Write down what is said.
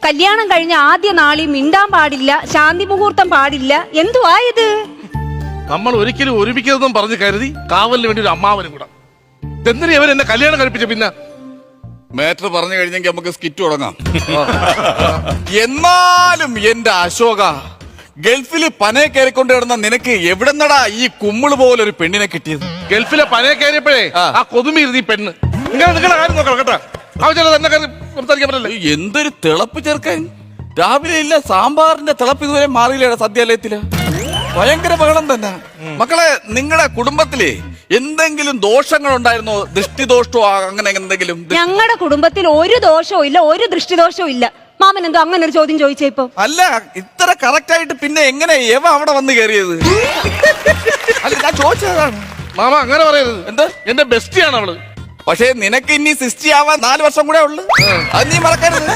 കല്യാണം കഴിഞ്ഞ ആദ്യ നാളിൽ മിണ്ടാൻ പാടില്ല, ശാന്തി മുഹൂർത്തം പാടില്ല. എന്തുവാ ഇത്? നമ്മൾ ഒരിക്കലും ഒരുമിക്കതെന്നും പറഞ്ഞ് കരുതി കാവലിന് വേണ്ടി ഒരു അമ്മാവനും കൂടെ. എന്തിനാ ഇവർ എന്നെ കല്യാണം കഴിപ്പിച്ച? പിന്നെ മാറ്റർ പറഞ്ഞു കഴിഞ്ഞെങ്കിൽ നമുക്ക് സ്കിറ്റ് തുടങ്ങാം. എന്നാലും എന്റെ അശോക, ഗൾഫില് പനയെ കയറിക്കൊണ്ട് കിടന്ന നിനക്ക് എവിടെന്നടാ ഈ കുമ്മിള് പോലെ ഒരു പെണ്ണിനെ കിട്ടിയത്? ഗൾഫിലെ പനയെ കയറിയപ്പോഴേ ആ കൊതുമിരുതി പെണ്ണ്. നിങ്ങളുടെ കാര്യം നോക്കണം കേട്ടാ. ആവശ്യമില്ല തന്നെ സംസാരിക്കാൻ പറ്റില്ല. എന്തൊരു തിളപ്പ് ചേർക്കാൻ. രാവിലെ ഇല്ല സാമ്പാറിന്റെ തിളപ്പ് ഇതുവരെ മാറിയില്ലേടാ സദ്യാലയത്തില്. ഭയങ്കര ബഹളം തന്നെ. മക്കളെ, നിങ്ങളുടെ കുടുംബത്തില് എന്തെങ്കിലും ദോഷങ്ങൾ ഉണ്ടായിരുന്നോ? ദൃഷ്ടിദോഷമോ അങ്ങനെ എന്തെങ്കിലും? ഞങ്ങളുടെ കുടുംബത്തിൽ ഒരു ദോഷവും ഇല്ല, ഒരു ദൃഷ്ടിദോഷവും ഇല്ല. മാമൻ എന്തോ അങ്ങനെ ഒരു ചോദ്യം ചോദിച്ചേ ഇപ്പൊ? അല്ല, ഇത്ര കറക്റ്റ് ആയിട്ട് പിന്നെ എങ്ങനെ എവ അവിടെ വന്ന് കയറിയത്? അല്ല, ഞാൻ ചോദിച്ചതാണ്. മാമ അങ്ങനെ പറയരുത്. എന്താ? എന്റെ ബെസ്റ്റിയാണ് അവള്. പക്ഷേ നിനക്ക് ഇനി 60 ആവാൻ 4 വർഷം കൂടെ ഉള്ളു. അത് നീ മറക്കരുത്.